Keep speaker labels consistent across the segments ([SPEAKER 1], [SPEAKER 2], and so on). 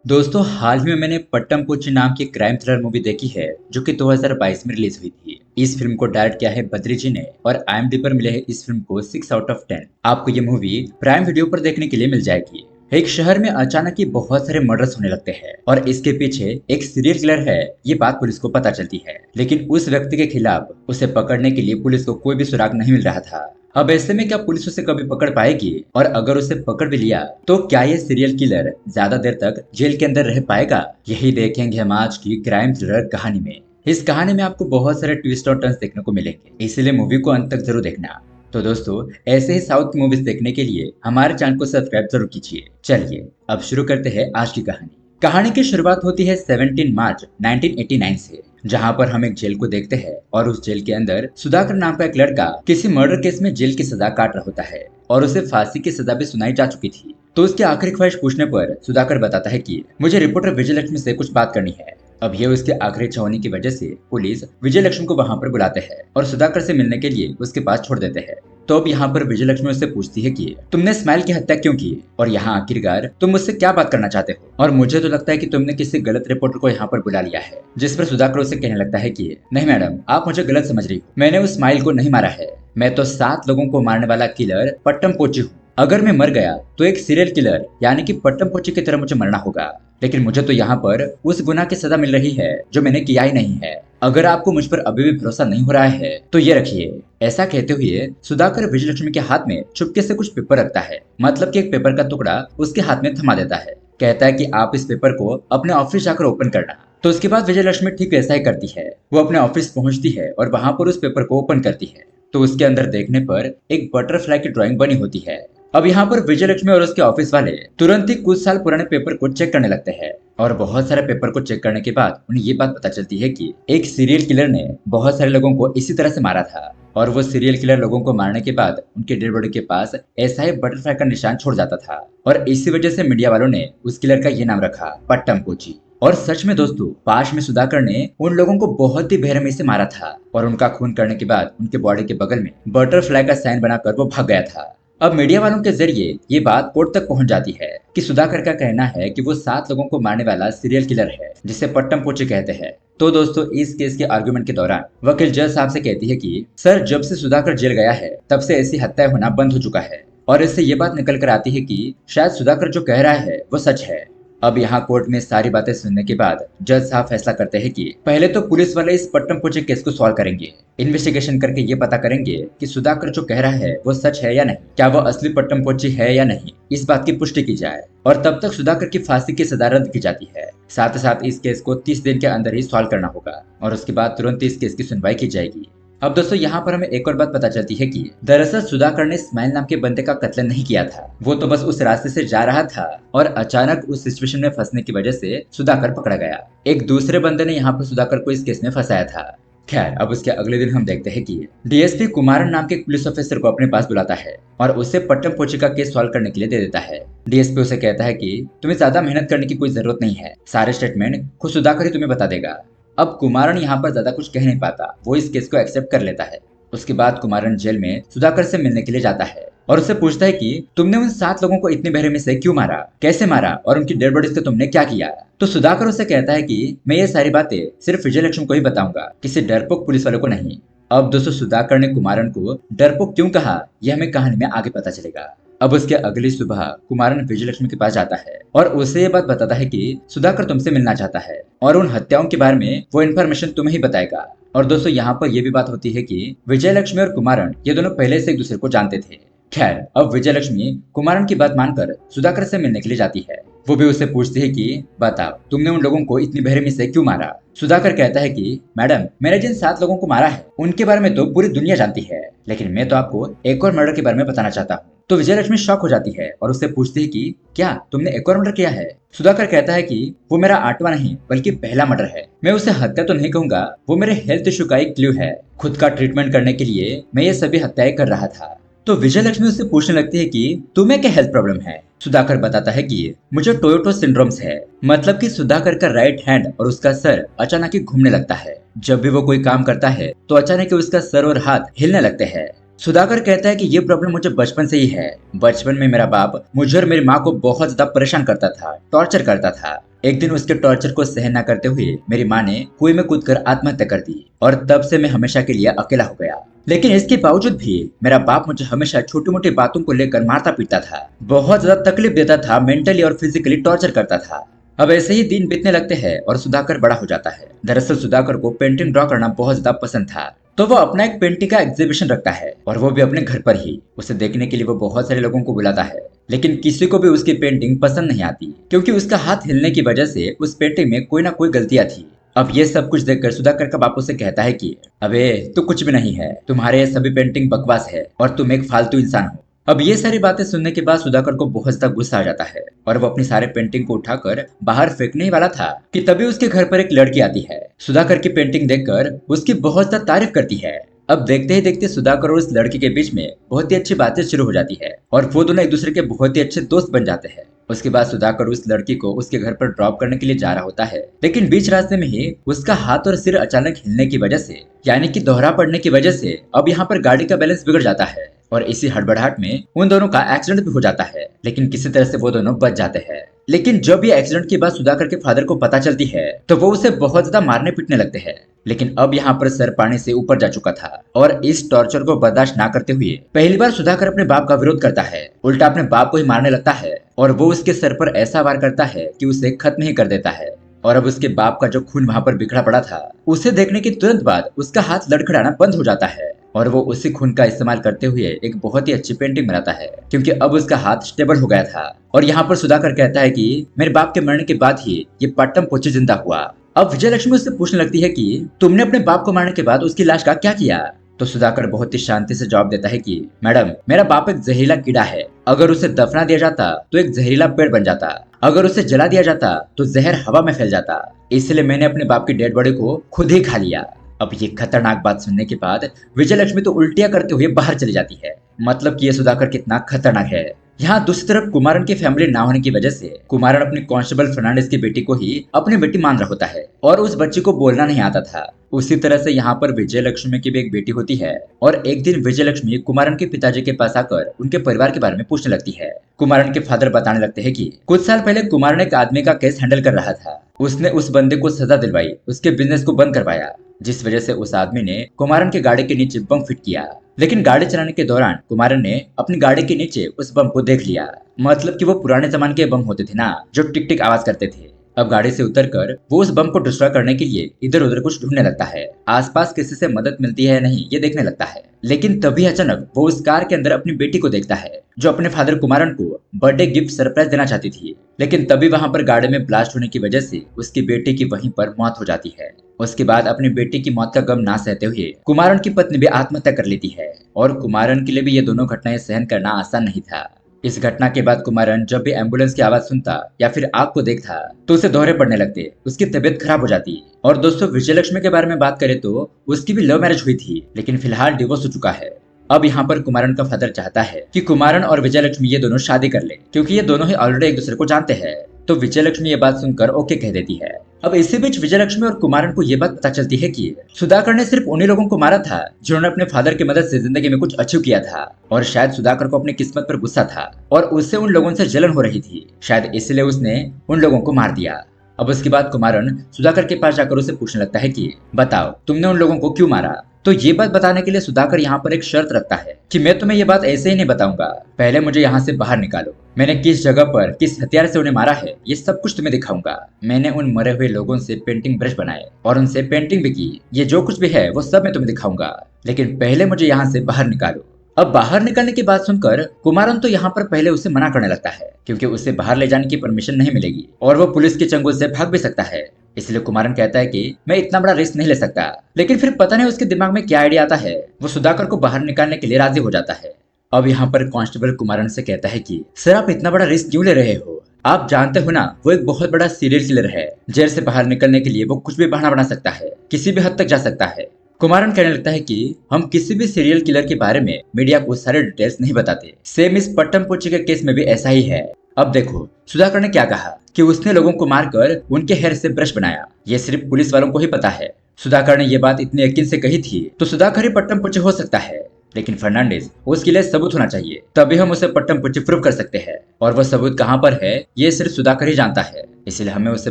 [SPEAKER 1] दोस्तों हाल ही में मैंने पट्टम नाम की क्राइम थ्रिलर मूवी देखी है जो कि 2022 में रिलीज हुई थी। इस फिल्म को डायरेक्ट किया है बद्री जी ने और IMDb पर मिले है इस फिल्म को 6 आउट ऑफ 10। आपको ये मूवी प्राइम वीडियो पर देखने के लिए मिल जाएगी। एक शहर में अचानक ही बहुत सारे मर्डर्स होने लगते हैं और इसके पीछे एक सीरियल किलर है, ये बात पुलिस को पता चलती है। लेकिन उस व्यक्ति के खिलाफ उसे पकड़ने के लिए पुलिस को कोई भी सुराग नहीं मिल रहा था। अब ऐसे में क्या पुलिस उसे कभी पकड़ पाएगी, और अगर उसे पकड़ भी लिया तो क्या ये सीरियल किलर ज्यादा देर तक जेल के अंदर रह पाएगा? यही देखेंगे हम आज की क्राइम थ्रिलर कहानी में। इस कहानी में आपको बहुत सारे ट्विस्ट और टर्न्स देखने को मिलेंगे, इसलिए मूवी को अंत तक जरूर देखना। तो दोस्तों, ऐसे ही साउथ की मूवीज देखने के लिए हमारे चैनल को सब्सक्राइब जरूर कीजिए। चलिए अब शुरू करते हैं आज की कहानी। कहानी की शुरुआत होती है 17 मार्च 1989 से, जहां पर हम एक जेल को देखते हैं और उस जेल के अंदर सुधाकर नाम का एक लड़का किसी मर्डर केस में जेल की सजा काट रहा होता है और उसे फांसी की सजा भी सुनाई जा चुकी थी। तो उसकी आखिरी ख्वाहिश पूछने पर सुधाकर बताता है कि मुझे रिपोर्टर विजयलक्ष्मी से कुछ बात करनी है। अब ये उसकी आखिरी इच्छा होने की वजह से पुलिस विजयलक्ष्मी को वहां पर बुलाते हैं और सुधाकर से मिलने के लिए उसके पास छोड़ देते हैं। तो अब यहाँ पर विजयलक्ष्मी उससे पूछती है कि तुमने स्माइल की हत्या क्यों की और यहाँ आखिरकार तुम मुझसे क्या बात करना चाहते हो। और मुझे तो लगता है कि तुमने किसी गलत रिपोर्टर को यहाँ पर बुला लिया है। जिस पर सुधाकर उसे कहने लगता है कि नहीं मैडम, आप मुझे गलत समझ रही हो, मैंने उस स्माइल को नहीं मारा है। मैं तो 7 लोगों को मारने वाला किलर पट्टम पोची हूँ। अगर मैं मर गया तो एक सीरियल किलर यानी कि पट्टम पोची की तरह मुझे मरना होगा। लेकिन मुझे तो यहाँ पर उस गुनाह की सजा मिल रही है जो मैंने किया ही नहीं है। अगर आपको मुझ पर अभी भी भरोसा नहीं हो रहा है तो ये रखिए। ऐसा कहते हुए सुधाकर विजयलक्ष्मी के हाथ में चुपके से कुछ पेपर रखता है, मतलब कि एक पेपर का टुकड़ा उसके हाथ में थमा देता है। कहता है कि आप इस पेपर को अपने ऑफिस जाकर ओपन करना। तो उसके बाद विजयलक्ष्मी ठीक वैसा ही करती है। वो अपने ऑफिस पहुंचती है और वहां पर उस पेपर को ओपन करती है। तो उसके अंदर देखने पर एक बटरफ्लाई की ड्राइंग बनी होती है। अब यहाँ पर विजयलक्ष्मी और उसके ऑफिस वाले तुरंत ही कुछ साल पुराने पेपर को चेक करने लगते हैं और बहुत सारे पेपर को चेक करने के बाद उन्हें ये बात पता चलती है कि एक सीरियल किलर ने बहुत सारे लोगों को इसी तरह से मारा था और वो सीरियल किलर लोगों को मारने के बाद उनके डेड बॉडी के पास ऐसा ही बटरफ्लाई का निशान छोड़ जाता था और इसी वजह से मीडिया वालों ने उस किलर का ये नाम रखा, पट्टम पोची। और सच में दोस्तों, पास में सुधाकर ने उन लोगों को बहुत ही बेरहमी से मारा था और उनका खून करने के बाद उनके बॉडी के बगल में बटरफ्लाई का साइन बनाकर वो भाग गया था। अब मीडिया वालों के जरिए ये बात कोर्ट तक पहुंच जाती है कि सुधाकर का कहना है कि वो 7 लोगों को मारने वाला सीरियल किलर है जिसे पट्टम पोची कहते हैं। तो दोस्तों, इस केस के आर्गुमेंट के दौरान वकील जज साहब से कहती है कि सर, जब से सुधाकर जेल गया है तब से ऐसी हत्याएं होना बंद हो चुका है और इससे ये बात निकल कर आती है कि शायद सुधाकर जो कह रहा है वो सच है। अब यहाँ कोर्ट में सारी बातें सुनने के बाद जज साहब फैसला करते हैं कि पहले तो पुलिस वाले इस पट्टम पोची केस को सॉल्व करेंगे। इन्वेस्टिगेशन करके ये पता करेंगे कि सुधाकर जो कह रहा है वो सच है या नहीं, क्या वो असली पट्टम पोची है या नहीं, इस बात की पुष्टि की जाए। और तब तक सुधाकर की फांसी की सजा रद्द की जाती है। साथ ही साथ इस केस को 30 दिन के अंदर ही सॉल्व करना होगा और उसके बाद तुरंत इस केस की सुनवाई की जाएगी। अब दोस्तों, यहाँ पर हमें एक और बात पता चलती है कि दरअसल सुधाकर ने स्माइल नाम के बंदे का कत्ल नहीं किया था। वो तो बस उस रास्ते से जा रहा था और अचानक उस सिचुएशन में फंसने की वजह से सुधाकर पकड़ा गया। एक दूसरे बंदे ने यहाँ पर सुधाकर को इस केस में फंसाया था। खैर, अब उसके अगले दिन हम देखते हैं कि डीएसपी कुमारन नाम के पुलिस ऑफिसर को अपने पास बुलाता है और उससे पट्टम पोची का केस सॉल्व करने के लिए दे देता है। डीएसपी उसे कहता है कि तुम्हें ज्यादा मेहनत करने की कोई जरूरत नहीं है, सारे स्टेटमेंट खुद सुधाकर ही तुम्हें बता देगा। अब कुमारन यहाँ पर ज्यादा कुछ कह नहीं पाता, वो इस केस को एक्सेप्ट कर लेता है। उसके बाद कुमारन जेल में सुधाकर से मिलने के लिए जाता है और उससे पूछता है कि तुमने उन 7 लोगों को इतने बेरहमी से क्यों मारा, कैसे मारा और उनकी डेड बॉडीज को तुमने क्या किया। तो सुधाकर उसे कहता है कि मैं ये सारी बातें सिर्फ विजयलक्ष्मी को ही बताऊंगा, किसी डरपोक पुलिस वालों को नहीं। अब दोस्तों, सुधाकर ने कुमारन को डरपोक क्यों कहा यह हमें कहानी में आगे पता चलेगा। अब उसके अगली सुबह कुमारन विजयलक्ष्मी के पास जाता है और उसे ये बात बताता है कि सुधाकर तुमसे मिलना चाहता है और उन हत्याओं के बारे में वो इन्फॉर्मेशन तुम्हें ही बताएगा। और दोस्तों, यहाँ पर यह भी बात होती है कि विजयलक्ष्मी और कुमारन ये दोनों पहले से एक दूसरे को जानते थे। खैर, अब विजयलक्ष्मी कुमारन की बात मानकर सुधाकर से मिलने के लिए जाती है। वो भी उससे पूछती है कि बताओ, तुमने उन लोगों को इतनी बेरहमी से क्यों मारा। सुधाकर कहता है कि मैडम, मैंने जिन 7 लोगों को मारा है उनके बारे में तो पूरी दुनिया जानती है, लेकिन मैं तो आपको एक और मर्डर के बारे में बताना चाहता हूँ। तो विजयलक्ष्मी शॉक हो जाती है और उससे पूछती है कि क्या तुमने एक और मर्डर किया है। सुधाकर कहता है कि वो मेरा 8वां नहीं बल्कि पहला मर्डर है। मैं उसे हत्या तो नहीं कहूंगा, वो मेरे हेल्थ इशू का एक क्लू है। खुद का ट्रीटमेंट करने के लिए मैं ये सभी हत्याएं कर रहा था। तो विजयलक्ष्मी उससे पूछने लगती है कि तुम्हें क्या हेल्थ प्रॉब्लम है। सुधाकर बताता है कि मुझे टोयोटो सिंड्रोम्स है, मतलब कि सुधाकर का राइट हैंड और उसका सर अचानक ही घूमने लगता है। जब भी वो कोई काम करता है तो अचानक ही उसका सर और हाथ हिलने लगते हैं। सुधाकर कहता है कि ये प्रॉब्लम मुझे बचपन से ही है। बचपन में मेरा बाप मुझे और मेरी माँ को बहुत ज्यादा परेशान करता था, टॉर्चर करता था। एक दिन उसके टॉर्चर को सहन न करते हुए मेरी माँ ने कुएं में कूदकर आत्महत्या कर दी और तब से मैं हमेशा के लिए अकेला हो गया। लेकिन इसके बावजूद भी मेरा बाप मुझे हमेशा छोटी मोटी बातों को लेकर मारता पीटता था, बहुत ज्यादा तकलीफ देता था, मेंटली और फिजिकली टॉर्चर करता था। अब ऐसे ही दिन बीतने लगते हैं और सुधाकर बड़ा हो जाता है। दरअसल सुधाकर को पेंटिंग ड्रॉ करना बहुत ज्यादा पसंद था, तो वो अपना एक पेंटिंग का एग्जीबिशन रखता है और वो भी अपने घर पर ही। उसे देखने के लिए वो बहुत सारे लोगों को बुलाता है, लेकिन किसी को भी उसकी पेंटिंग पसंद नहीं आती, क्योंकि उसका हाथ हिलने की वजह से उस पेंटिंग में कोई ना कोई गलतियां थी। अब ये सब कुछ देखकर सुधाकर का बापू से कहता है कि अबे तू कुछ भी नहीं है, तुम्हारे ये सभी पेंटिंग बकवास है और तुम एक फालतू इंसान हो। अब ये सारी बातें सुनने के बाद सुधाकर को बहुत ज्यादा गुस्सा आ जाता है और वो अपनी सारे पेंटिंग को उठाकर बाहर फेंकने ही वाला था कि तभी उसके घर पर एक लड़की आती है। सुधाकर की पेंटिंग देखकर उसकी बहुत ज्यादा तारीफ करती है। अब देखते ही देखते सुधाकर और उस लड़की के बीच में बहुत ही अच्छी बातें शुरू हो जाती है और वो दोनों एक दूसरे के बहुत ही अच्छे दोस्त बन जाते हैं। उसके बाद सुधाकर उस लड़की को उसके घर पर ड्रॉप करने के लिए जा रहा होता है, लेकिन बीच रास्ते में ही उसका हाथ और सिर अचानक हिलने की वजह से, यानी कि दोहरा पड़ने की वजह से अब यहाँ पर गाड़ी का बैलेंस बिगड़ जाता है और इसी हड़बड़ाहट में उन दोनों का एक्सीडेंट भी हो जाता है। लेकिन किसी तरह से वो दोनों बच जाते हैं। लेकिन जब ये एक्सीडेंट की बात सुधाकर के फादर को पता चलती है तो वो उसे बहुत ज्यादा मारने पीटने लगते हैं। लेकिन अब यहाँ पर सर पानी से ऊपर जा चुका था और इस टॉर्चर को बर्दाश्त ना करते हुए पहली बार सुधाकर अपने बाप का विरोध करता है, उल्टा अपने बाप को ही मारने लगता है और वो उसके सर पर ऐसा वार करता है कि उसे खत्म ही कर देता है। और अब उसके बाप का जो खून वहां पर बिखरा पड़ा था, उसे देखने के तुरंत बाद उसका हाथ लड़खड़ाना बंद हो जाता है और वो उसी खून का इस्तेमाल करते हुए एक बहुत ही अच्छी पेंटिंग बनाता है, क्योंकि अब उसका हाथ स्टेबल हो गया था। और यहाँ पर सुधाकर कहता है कि मेरे बाप के मरने के बाद ही ये पट्टम पोची जिंदा हुआ। अब विजयलक्ष्मी उससे पूछने लगती है कि तुमने अपने बाप को मारने के बाद उसकी लाश का क्या किया। तो सुधाकर बहुत ही शांति से जवाब देता है कि मैडम, मेरा बाप एक जहरीला कीड़ा है। अगर उसे दफना दिया जाता तो एक जहरीला पेड़ बन जाता, अगर उसे जला दिया जाता तो जहर हवा में फैल जाता, इसलिए मैंने अपने बाप की डेड बॉडी को खुद ही खा लिया। अब ये खतरनाक बात सुनने के बाद विजयलक्ष्मी तो उल्टियां करते हुए बाहर चली जाती है। मतलब कि ये सुधाकर कितना खतरनाक है। यहाँ दूसरी तरफ कुमारन की फैमिली ना होने की वजह से कुमारन अपनी कांस्टेबल फर्नांडिस की बेटी को ही अपनी बेटी मान रहा होता है और उस बच्ची को बोलना नहीं आता था। उसी तरह से यहाँ पर विजयलक्ष्मी की भी एक बेटी होती है और एक दिन विजयलक्ष्मी कुमारन के पिताजी के पास आकर उनके परिवार के बारे में पूछने लगती है। कुमारन के फादर बताने लगते हैं कि कुछ साल पहले कुमारन एक आदमी का केस हैंडल कर रहा था। उसने उस बंदे को सजा दिलवाई, उसके बिजनेस को बंद करवाया, जिस वजह से उस आदमी ने कुमारन के गाड़ी के नीचे बम फिट किया। लेकिन गाड़ी चलाने के दौरान कुमारन ने अपनी गाड़ी के नीचे उस बम को देख लिया। मतलब कि वो पुराने जमाने के बम होते थे ना, जो टिक टिक आवाज करते थे। अब गाड़ी से उतरकर वो उस बम को डिस्ट्रॉय करने के लिए इधर उधर कुछ ढूंढने लगता है, आसपास किसी से मदद मिलती है या नहीं ये देखने लगता है। लेकिन तभी अचानक वो उस कार के अंदर अपनी बेटी को देखता है, जो अपने फादर कुमारन को बर्थडे गिफ्ट सरप्राइज देना चाहती थी। लेकिन तभी वहां पर गाड़ी में ब्लास्ट होने की वजह से उसकी बेटी की वहीं पर मौत हो जाती है। उसके बाद अपनी बेटी की मौत का गम ना सहते हुए कुमारन की पत्नी भी आत्महत्या कर लेती है और कुमारन के लिए भी ये दोनों घटनाएं सहन करना आसान नहीं था। इस घटना के बाद कुमारन जब भी एम्बुलेंस की आवाज सुनता या फिर आग को देखता तो उसे दौरे पड़ने लगते, उसकी तबीयत खराब हो जाती। और दोस्तों विजयलक्ष्मी के बारे में बात करें तो उसकी भी लव मैरिज हुई थी, लेकिन फिलहाल डिवोर्स हो चुका है। अब यहाँ पर कुमारन का फादर चाहता है कि कुमारन और विजयलक्ष्मी ये दोनों शादी कर ले, क्योंकि ये दोनों ही ऑलरेडी एक दूसरे को जानते हैं। तो विजयलक्ष्मी ये बात सुनकर ओके कह देती है। अब इसी बीच विजयलक्ष्मी और कुमारन को ये बात पता चलती है कि सुधाकर ने सिर्फ उन्हीं लोगों को मारा था जिन्होंने अपने फादर की मदद से जिंदगी में कुछ अचीव किया था, और शायद सुधाकर को अपनी किस्मत पर गुस्सा था और उससे उन लोगों से जलन हो रही थी, शायद इसलिए उसने उन लोगों को मार दिया। अब उसके बाद कुमारन सुधाकर के पास जाकर उसे पूछने लगता है कि बताओ तुमने उन लोगों को क्यों मारा। तो ये बात बताने के लिए सुधाकर यहाँ पर एक शर्त रखता है कि मैं तुम्हें ये बात ऐसे ही नहीं बताऊंगा, पहले मुझे यहाँ से बाहर निकालो। मैंने किस जगह पर किस हथियार से उन्हें मारा है ये सब कुछ तुम्हें दिखाऊंगा। मैंने उन मरे हुए लोगों से पेंटिंग ब्रश बनाए और उनसे पेंटिंग भी की, ये जो कुछ भी है वो सब मैं तुम्हें दिखाऊंगा, लेकिन पहले मुझे यहाँ से बाहर निकालो। अब बाहर निकलने की बात सुनकर कुमारन तो यहाँ पर पहले उसे मना करने लगता है, क्योंकि उसे बाहर ले जाने की परमिशन नहीं मिलेगी और वो पुलिस के चंगुल से भाग भी सकता है। इसलिए कुमारन कहता है कि मैं इतना बड़ा रिस्क नहीं ले सकता। लेकिन फिर पता नहीं उसके दिमाग में क्या आइडिया आता है, वो सुधाकर को बाहर निकालने के लिए राजी हो जाता है। अब यहाँ पर कांस्टेबल कुमारन से कहता है कि सर आप इतना बड़ा रिस्क क्यों ले रहे हो, आप जानते हो ना वो एक बहुत बड़ा सीरियल किलर है। जेल से बाहर निकलने के लिए वो कुछ भी बहाना बना सकता है, किसी भी हद तक जा सकता है। कुमारन कहने लगता है कि हम किसी भी सीरियल किलर के बारे में मीडिया को सारे डिटेल्स नहीं बताते, सेम इस पट्टमपोची के केस में भी ऐसा ही है। अब देखो सुधाकर ने क्या कहा कि उसने लोगों को मारकर उनके हेयर से ब्रश बनाया, ये सिर्फ पुलिस वालों को ही पता है। सुधाकर ने ये बात इतने यकीन से कही थी तो सुधाकर ही पट्टमपोची हो सकता है। लेकिन फर्नांडिस उसके लिए सबूत होना चाहिए, तभी हम उसे पट्टम प्रूव कर सकते हैं। और वो सबूत कहाँ पर है ये सिर्फ सुधाकर ही जानता है, इसलिए हमें उसे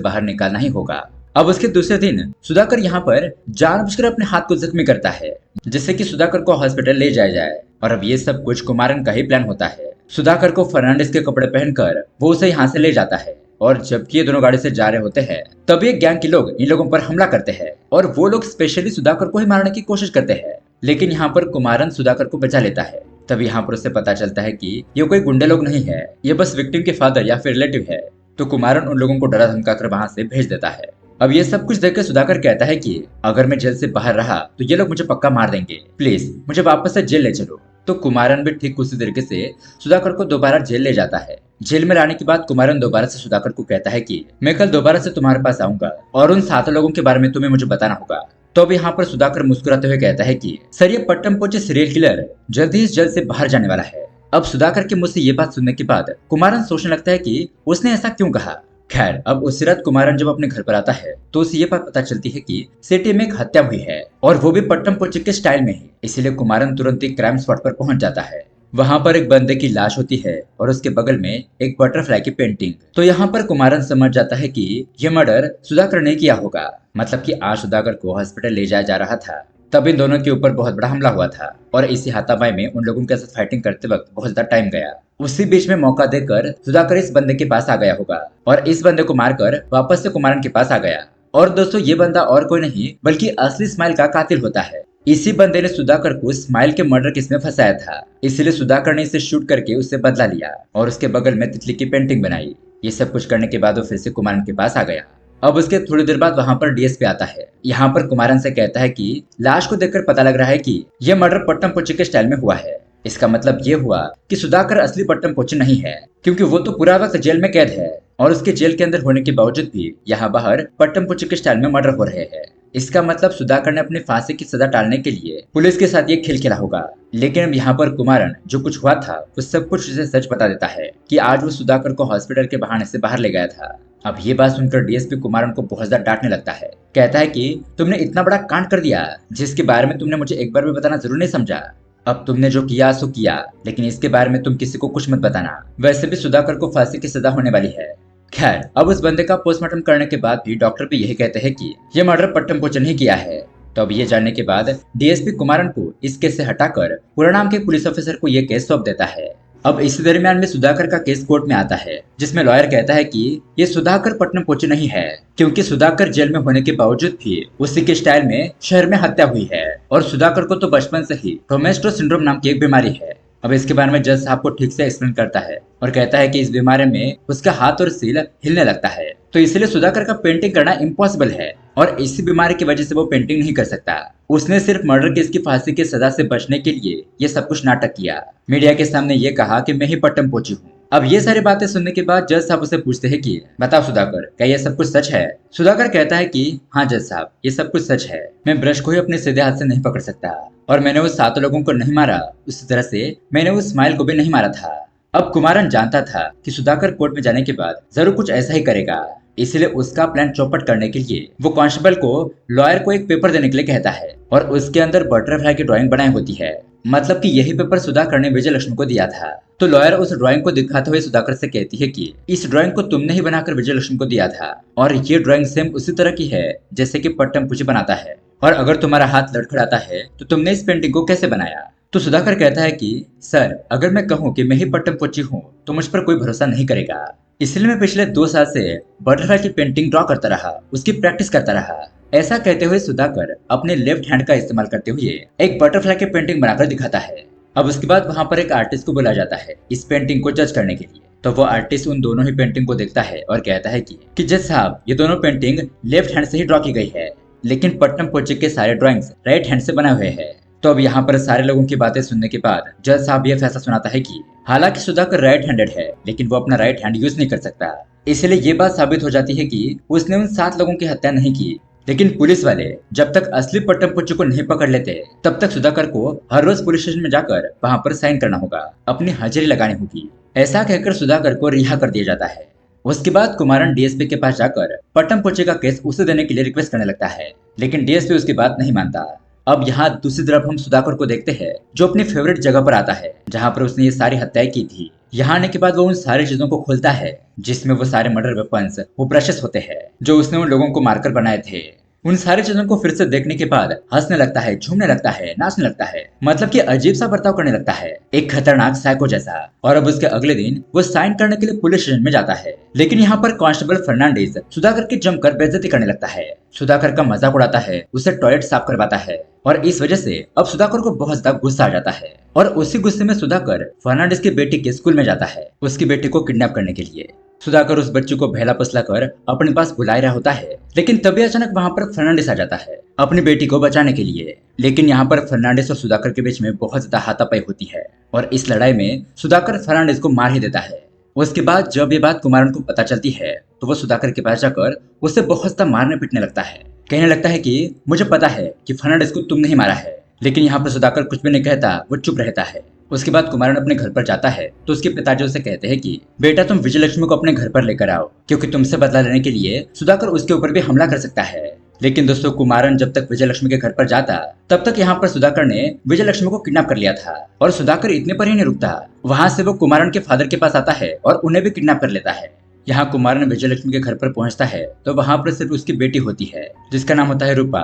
[SPEAKER 1] बाहर निकालना ही होगा। अब उसके दूसरे दिन सुधाकर यहाँ पर जानबूझकर अपने हाथ को जख्मी करता है, जिससे कि सुधाकर को हॉस्पिटल ले जाया जाए। और अब ये सब कुछ कुमारन का ही प्लान होता है। सुधाकर को फर्नांडिस के कपड़े पहनकर वो उसे यहाँ से ले जाता है, और जबकि ये दोनों गाड़ी से जा रहे होते हैं तब ये गैंग के लोग इन लोगों पर हमला करते हैं, और वो लोग स्पेशली सुधाकर को ही मारने की कोशिश करते हैं। लेकिन यहाँ पर कुमारन सुधाकर को बचा लेता है। तब यहाँ पर उसे पता चलता है कि ये कोई गुंडे लोग नहीं है, ये बस विक्टिम के फादर या फिर रिलेटिव है। तो कुमारन उन लोगों को डरा धमका कर वहां से भेज देता है। अब ये सब कुछ देखकर सुधाकर कहता है कि अगर मैं जेल से बाहर रहा तो ये लोग मुझे पक्का मार देंगे, प्लीज मुझे वापस से जेल ले चलो। तो कुमारन भी ठीक उसी तरीके से सुधाकर को दोबारा जेल ले जाता है। जेल में लाने के बाद कुमारन दोबारा से सुधाकर को कहता है कि मैं कल दोबारा से तुम्हारे पास आऊंगा और उन 7 लोगों के बारे में तुम्हें मुझे बताना होगा। तो अब यहाँ पर सुधाकर मुस्कुराते हुए कहता है कि सर, ये पट्टम पोची सीरियल किलर जल्दी ही इस जेल से बाहर जाने वाला है। अब सुधाकर के मुंह से ये बात सुनने के बाद कुमारन सोचने लगता है कि उसने ऐसा क्यों कहा। खैर, अब उसी रात कुमारन जब अपने घर पर आता है तो उसे ये बात पता चलती है कि सिटी में एक हत्या हुई है, और वो भी पट्टम पोची के स्टाइल में ही। इसीलिए कुमारन तुरंत ही क्राइम स्पॉट पर पहुंच जाता है। वहां पर एक बंदे की लाश होती है और उसके बगल में एक बटरफ्लाई की पेंटिंग। तो यहाँ पर कुमारन समझ जाता है कि यह मर्डर सुधाकर ने किया होगा, मतलब कि आज सुधाकर को हॉस्पिटल ले जाया जा रहा था, तब इन दोनों के ऊपर बहुत बड़ा हमला हुआ था, और इसी हाथापाई में उन लोगों के साथ फाइटिंग करते वक्त बहुत ज्यादा टाइम गया। उसी बीच में मौका देकर सुधाकर इस बंदे के पास आ गया होगा, और इस बंदे को मारकर वापस से कुमारन के पास आ गया। और दोस्तों, ये बंदा और कोई नहीं बल्कि असली स्माइल का कातिल होता है। इसी बंदे ने सुधाकर को स्माइल के मर्डर केस में फंसाया था, इसलिए सुधाकर ने इसे शूट करके उससे बदला लिया और उसके बगल में तितली की पेंटिंग बनाई। ये सब कुछ करने के बाद वो फिर से कुमारन के पास आ गया। अब उसके थोड़ी देर बाद वहां पर डीएसपी आता है। यहाँ पर कुमारन से कहता है कि लाश को देखकर पता लग रहा है कि यह मर्डर पट्टम पोची के स्टाइल में हुआ है। इसका मतलब ये हुआ कि सुधाकर असली पट्टम पोची नहीं है, क्योंकि वो तो पूरा वक्त जेल में कैद है, और उसके जेल के अंदर होने के बावजूद भी यहाँ बाहर पट्टम पोची के स्टाइल में मर्डर हो रहे हैं। इसका मतलब सुधाकर ने अपनी फांसी की सजा टालने के लिए पुलिस के साथ ये खेल खेला होगा। लेकिन अब यहाँ पर कुमारन जो कुछ हुआ था वो सब कुछ उसे सच बता देता है कि आज वो सुधाकर को हॉस्पिटल के बहाने से बाहर ले गया था। अब ये बात सुनकर डीएसपी कुमारन को बहुत ज्यादा डांटने लगता है। कहता है कि तुमने इतना बड़ा कांड कर दिया जिसके बारे में तुमने मुझे एक बार भी बताना जरूर नहीं समझा। अब तुमने जो किया सो किया, लेकिन इसके बारे में तुम किसी को कुछ मत बताना। वैसे भी सुधाकर को फांसी की सजा होने वाली है। खैर, अब उस बंदे का पोस्टमार्टम करने के बाद भी डॉक्टर भी यही कहते हैं कि यह मर्डर पट्टम पोची ने किया है। तो अब ये जानने के बाद डीएसपी कुमारन को इस केस से हटाकर पुरानाम के पुलिस ऑफिसर को यह केस सौंप देता है। अब इसी दरमियान में सुधाकर का केस कोर्ट में आता है, जिसमें लॉयर कहता है कि ये सुधाकर पट्टम पोची नहीं है, क्योंकि सुधाकर जेल में होने के बावजूद भी उसी के स्टाइल में शहर में हत्या हुई है, और सुधाकर को तो बचपन से ही टोमेस्टो सिंड्रोम नाम की एक बीमारी है। अब इसके बारे में जज साहब को ठीक से एक्सप्लेन करता है और कहता है कि इस बीमारी में उसका हाथ और सील हिलने लगता है, तो इसलिए सुधाकर का पेंटिंग करना इम्पॉसिबल है, और इसी बीमारी की वजह से वो पेंटिंग नहीं कर सकता। उसने सिर्फ मर्डर केस की फांसी की सजा से बचने के लिए ये सब कुछ नाटक किया। मीडिया के सामने ये कहा कि मैं ही पट्टम पोची हूँ। अब ये सारी बातें सुनने के बाद जज साहब उसे पूछते हैं कि बताओ सुधाकर, क्या ये सब कुछ सच है? सुधाकर कहता है कि हाँ जज साहब, ये सब कुछ सच है। मैं ब्रश को ही अपने सीधे हाथ से नहीं पकड़ सकता, और मैंने उस 7 लोगों को नहीं मारा, उसी तरह से मैंने उस स्माइल को भी नहीं मारा था। अब कुमारन जानता था कि सुधाकर कोर्ट में जाने के बाद जरूर कुछ ऐसा ही करेगा, इसलिए उसका प्लान चौपट करने के लिए वो कांस्टेबल को लॉयर को एक पेपर देने के लिए कहता है, और उसके अंदर बटरफ्लाई की ड्राइंग बनाई होती है। मतलब कि यही पेपर सुधाकर ने विजय लक्ष्मी को दिया था। तो लॉयर उस ड्राइंग को दिखाते हुए सुधाकर से कहती है कि इस ड्राइंग को तुमने ही बनाकर विजय लक्ष्मी को दिया था, और ये ड्राइंग सेम उसी तरह की है जैसे कि पट्टम पोची बनाता है, और अगर तुम्हारा हाथ लड़खड़ाता है तो तुमने इस पेंटिंग को कैसे बनाया? तो सुधाकर कहता है कि सर, अगर मैं कहूँ कि मैं ही पट्टम पोची हूँ तो मुझ पर कोई भरोसा नहीं करेगा, इसलिए मैं पिछले 2 साल से बटरफ्लाई की पेंटिंग ड्रॉ करता रहा, उसकी प्रैक्टिस करता रहा। ऐसा कहते हुए सुधाकर अपने लेफ्ट हैंड का इस्तेमाल करते हुए एक बटरफ्लाई की पेंटिंग बनाकर दिखाता है। अब उसके बाद वहां पर एक आर्टिस्ट को बुलाया जाता है इस पेंटिंग को जज करने के लिए। तो वो आर्टिस्ट उन दोनों ही पेंटिंग को देखता है और कहता है कि जज साहब, ये दोनों पेंटिंग लेफ्ट हैंड से ही ड्रॉ की गई है, लेकिन पट्टम पोची के सारे ड्रॉइंग्स राइट हैंड से बनाए हुए हैं। तो अब यहाँ पर सारे लोगों की बातें सुनने के बाद जज साहब यह फैसला सुनाता है कि हालांकि सुधाकर राइट हैंडेड है, लेकिन वो अपना राइट हैंड यूज नहीं कर सकता। इसलिए ये बात साबित हो जाती है कि उसने उन 7 लोगों की हत्या नहीं की। लेकिन पुलिस वाले जब तक असली पट्टम पोची को नहीं पकड़ लेते तब तक सुधाकर को हर रोज पुलिस स्टेशन में जाकर वहां पर साइन करना होगा, अपनी हाजिरी लगानी होगी। ऐसा कहकर सुधाकर को रिहा कर दिया जाता है। उसके बाद कुमारन डीएसपी के पास जाकर पट्टम पोची का केस उसे देने के लिए रिक्वेस्ट करने लगता है, लेकिन डीएसपी उसकी बात नहीं मानता। अब यहाँ दूसरी तरफ हम सुधाकर को देखते हैं जो अपनी फेवरेट जगह पर आता है जहाँ पर उसने ये सारी हत्याएं की थी। यहाँ आने के बाद वो उन सारी चीजों को खोलता है जिसमें वो सारे मर्डर वेपन्स वो प्रेशियस होते हैं जो उसने उन लोगों को मारकर बनाए थे। उन सारी चीजों को फिर से देखने के बाद हंसने लगता है, झूमने लगता है, नाचने लगता है, मतलब कि अजीब सा बर्ताव करने लगता है, एक खतरनाक साइको जैसा। और अब उसके अगले दिन वो साइन करने के लिए पुलिस स्टेशन में जाता है, लेकिन यहाँ पर कांस्टेबल फर्नांडिस सुधाकर की जमकर बेइज्जती करने लगता है, सुधाकर का मजाक उड़ाता है, उसे टॉयलेट साफ करवाता है। और इस वजह से अब सुधाकर को बहुत ज्यादा गुस्सा आ जाता है और उसी गुस्से में सुधाकर फर्नांडिस की बेटी के स्कूल में जाता है उसकी बेटी को किडनैप करने के लिए। सुधाकर उस बच्ची को बहला फुसला कर अपने पास बुला रहा होता है, लेकिन तभी अचानक वहाँ पर फर्नांडिस आ जाता है अपनी बेटी को बचाने के लिए। लेकिन यहाँ पर फर्नांडिस और सुधाकर के बीच में बहुत ज्यादा हाथापाई होती है और इस लड़ाई में सुधाकर फर्नांडिस को मार ही देता है। उसके बाद जब ये बात कुमारन को पता चलती है तो वो सुधाकर के पास जाकर उसे बहुत ज्यादा मारने पीटने लगता है, कहने लगता है कि मुझे पता है कि फर्नांडिस को तुमने ही मारा है। लेकिन यहाँ पर सुधाकर कुछ भी नहीं कहता, वो चुप रहता है। उसके बाद कुमारन अपने घर पर जाता है तो उसके पिताजी उसे कहते हैं कि बेटा तुम विजयलक्ष्मी को अपने घर पर लेकर आओ क्योंकि तुमसे बदला लेने के लिए सुधाकर उसके ऊपर भी हमला कर सकता है। लेकिन दोस्तों कुमारन जब तक विजयलक्ष्मी के घर पर जाता तब तक यहाँ पर सुधाकर ने विजयलक्ष्मी को किडनैप कर लिया था और सुधाकर इतने पर ही नहीं रुकता, वहाँ से वो कुमारन के फादर के पास आता है और उन्हें भी किडनैप कर लेता है। यहाँ कुमारन विजयलक्ष्मी के घर पर पहुंचता है तो वहाँ पर सिर्फ उसकी बेटी होती है जिसका नाम होता है रूपा।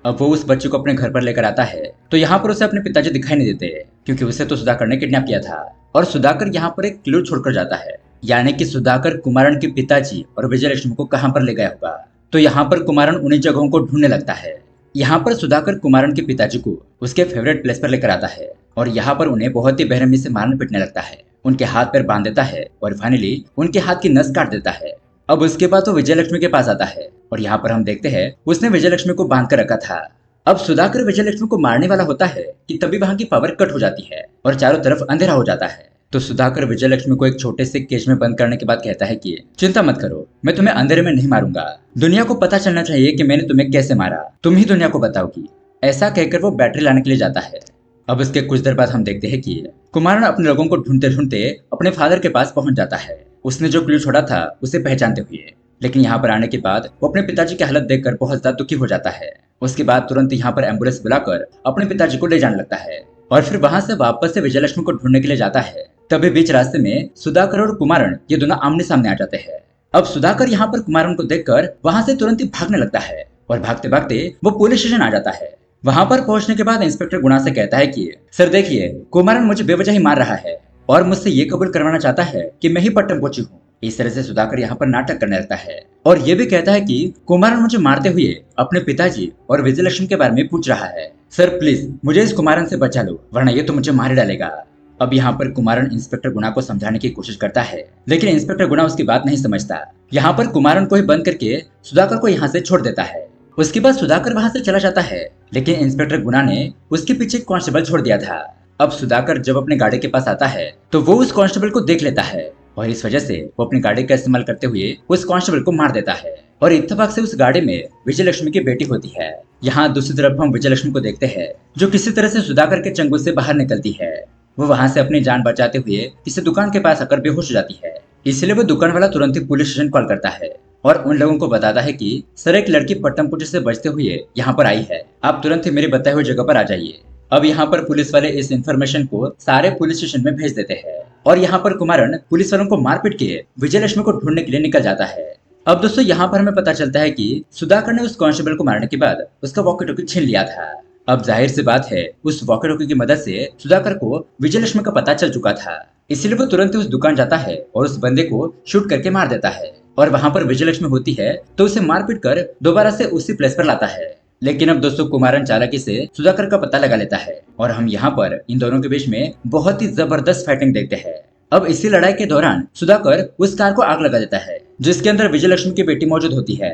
[SPEAKER 1] अब वो उस बच्चे को अपने घर पर लेकर आता है तो यहाँ पर उसे अपने पिताजी दिखाई नहीं देते क्योंकि उसे तो सुधाकर ने किडनैप किया था। और सुधाकर यहाँ पर एक क्लू छोड़कर जाता है, यानी कि सुधाकर कुमारन के पिताजी और विजयलक्ष्मी को कहाँ पर ले गया होगा। तो यहाँ पर कुमारन उन्हीं जगहों को ढूंढने लगता है। यहाँ पर सुधाकर कुमारन के पिताजी को उसके फेवरेट प्लेस पर लेकर आता है और यहाँ पर उन्हें बहुत ही बेरहमी से मारने पीटने लगता है, उनके हाथ पैर बांध देता है और फाइनली उनके हाथ की नस काट देता है। अब उसके बाद वो विजयलक्ष्मी के पास आता है और यहाँ पर हम देखते हैं उसने विजयलक्ष्मी को बांध कर रखा था। अब सुधाकर विजयलक्ष्मी को मारने वाला होता है कि तभी वहां की पावर कट हो जाती है और चारों तरफ अंधेरा हो जाता है। तो सुधाकर विजयलक्ष्मी को एक छोटे से केज में बंद करने के बाद कहता है कि चिंता मत करो, मैं तुम्हें अंधेरे में नहीं मारूंगा, दुनिया को पता चलना चाहिए कि मैंने तुम्हें कैसे मारा, तुम ही दुनिया को बताओगी। ऐसा कहकर वो बैटरी लाने के लिए जाता है। अब उसके कुछ देर बाद हम देखते हैं कि कुमारन अपने लोगों को ढूंढते ढूंढते अपने फादर के पास पहुंच जाता है, उसने जो क्लू छोड़ा था उसे पहचानते हुए। लेकिन यहाँ पर आने के बाद वो अपने पिताजी की हालत देखकर बहुत ज्यादा दुखी हो जाता है। उसके बाद तुरंत यहाँ पर एम्बुलेंस बुलाकर अपने पिताजी को ले जाने लगता है और फिर वहां से वापस से विजयलक्ष्मी को ढूंढने के लिए जाता है। तभी बीच रास्ते में सुधाकर और कुमारन ये दोनों आमने सामने आ जाते हैं। अब सुधाकर यहाँ पर कुमारन को देखकर वहां से तुरंत ही भागने लगता है और भागते भागते वो पुलिस स्टेशन आ जाता है। वहां पर पहुंचने के बाद इंस्पेक्टर गुणा से कहता है कि सर देखिए, कुमारन मुझे बेवजह ही मार रहा है और मुझसे ये कबूल करवाना चाहता है कि मैं ही पट्टम पोची हूँ। इस तरह से सुधाकर यहाँ पर नाटक करने लगता है और ये भी कहता है कि कुमारन मुझे मारते हुए अपने पिताजी और विजयलक्ष्मी के बारे में पूछ रहा है। सर प्लीज मुझे इस कुमारन से बचा लो वरना ये तो मुझे मार डालेगा। अब यहाँ पर कुमारन इंस्पेक्टर गुणा को समझाने की कोशिश करता है, लेकिन इंस्पेक्टर गुणा उसकी बात नहीं समझता। यहाँ पर कुमारन को ही बंद करके सुधाकर को यहाँ से छोड़ देता है। उसके बाद सुधाकर वहां से चला जाता है, लेकिन इंस्पेक्टर गुणा ने उसके पीछे कांस्टेबल छोड़ दिया था। अब सुधाकर जब अपने गाड़ी के पास आता है तो वो उस कांस्टेबल को देख लेता है और इस वजह से वो अपनी गाड़ी का इस्तेमाल करते हुए उस कांस्टेबल को मार देता है और इत्तेफाक से उस गाड़ी में विजयलक्ष्मी की बेटी होती है। यहाँ दूसरी तरफ हम विजयलक्ष्मी को देखते हैं जो किसी तरह से सुधाकर के चंगुल से बाहर निकलती है। वो वहां से अपनी जान बचाते हुए किसी दुकान के पास आकर बेहोश हो जाती है, इसलिए वो दुकान वाला तुरंत ही पुलिस स्टेशन कॉल करता है और उन लोगों को बताता है कि सर एक लड़की पट्टमपुटी से बचते हुए यहाँ पर आई है, आप तुरंत ही मेरे बताए हुए जगह पर आ जाइए। अब यहाँ पर पुलिस वाले इस इन्फॉर्मेशन को सारे पुलिस स्टेशन में भेज देते हैं और यहाँ पर कुमारन पुलिस वालों को मारपीट के विजयलक्ष्मी को ढूंढने के लिए निकल जाता है। अब दोस्तों यहाँ पर हमें पता चलता है कि सुधाकर ने उस कांस्टेबल को मारने के बाद उसका वॉकी टॉकी छीन लिया था। अब जाहिर सी बात है उस वॉकी टॉकी की मदद से सुधाकर को विजयलक्ष्मी का पता चल चुका था, इसलिए वो तुरंत ही उस दुकान जाता है और उस बंदे को शूट करके मार देता है और वहां पर विजयलक्ष्मी होती है तो उसे मारपीट कर दोबारा से उसी प्लेस पर लाता है। लेकिन अब दोस्तों कुमारन चालाकी से सुधाकर का पता लगा लेता है और हम यहाँ पर इन दोनों के बीच में बहुत ही जबरदस्त फाइटिंग देखते हैं। अब इसी लड़ाई के दौरान सुधाकर उस कार को आग लगा देता है जिसके अंदर विजयलक्ष्मी की बेटी मौजूद होती है।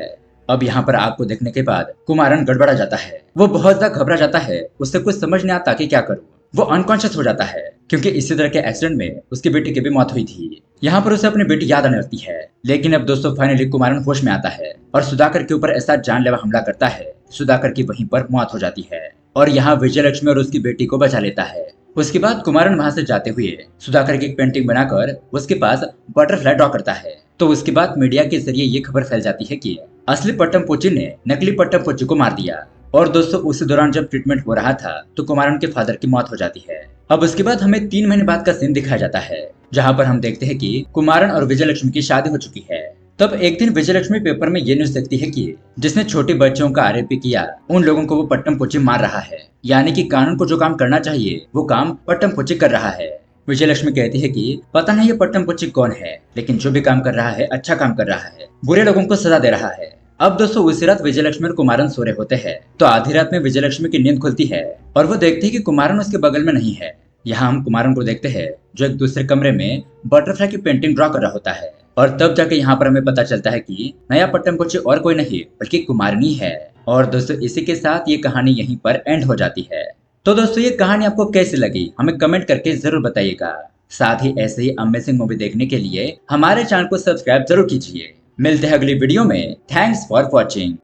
[SPEAKER 1] अब यहाँ पर आग को देखने के बाद कुमारन गड़बड़ा जाता है, वो बहुत ज्यादा घबरा जाता है, उससे कुछ समझ नहीं आता कि क्या करूं। वो अनकॉन्शियस हो जाता है क्योंकि इसी तरह के एक्सीडेंट में उसकी बेटी की भी मौत हुई थी। यहाँ पर उसे अपनी बेटी याद आने लगती है। लेकिन अब दोस्तों फाइनली कुमारन होश में आता है और सुधाकर के ऊपर ऐसा जानलेवा हमला करता है, सुधाकर की वहीं पर मौत हो जाती है और यहाँ विजयलक्ष्मी और उसकी बेटी को बचा लेता है। उसके बाद कुमारन वहां से जाते हुए सुधाकर की एक पेंटिंग बनाकर उसके पास बटरफ्लाई ड्रॉ करता है। तो उसके बाद मीडिया के जरिए ये खबर फैल जाती है कि असली पट्टम पोची ने नकली पट्टम पोची को मार दिया और दोस्तों उसी दौरान जब ट्रीटमेंट हो रहा था तो कुमारन के फादर की मौत हो जाती है। अब उसके बाद हमें 3 महीने बाद का सीन दिखाया जाता है, जहाँ पर हम देखते हैं कि कुमारन और विजय लक्ष्मी की शादी हो चुकी है। तब एक दिन विजय लक्ष्मी पेपर में ये न्यूज देखती है कि जिसने छोटे बच्चों का आरोपी किया उन लोगों को वो पट्टम पोची मार रहा है, यानी कि कानून को जो काम करना चाहिए वो काम पट्टम पोची कर रहा है। विजय लक्ष्मी कहती है कि पता नहीं ये पट्टम पोची कौन है, लेकिन जो भी काम कर रहा है अच्छा काम कर रहा है, बुरे लोगों को सजा दे रहा है। अब दोस्तों उसी रात विजय लक्ष्मी और कुमारन सो रहे होते हैं, तो आधी रात में विजय लक्ष्मी की नींद खुलती है और वो देखती है कि कुमारन उसके बगल में नहीं है। यहाँ हम कुमारन को देखते हैं जो एक दूसरे कमरे में बटरफ्लाई की पेंटिंग ड्रॉ कर रहा होता है, और तब जाके यहाँ पर हमें पता चलता है कि नया पट्टम पोची और कोई नहीं बल्कि कुमारनी है। और दोस्तों इसी के साथ ये कहानी यहीं पर एंड हो जाती है। तो दोस्तों ये कहानी आपको कैसी लगी हमें कमेंट करके जरूर बताइएगा। साथ ही ऐसे ही अमेजिंग मूवी देखने के लिए हमारे चैनल को सब्सक्राइब जरूर कीजिए। मिलते हैं अगली वीडियो में। Thanks for watching.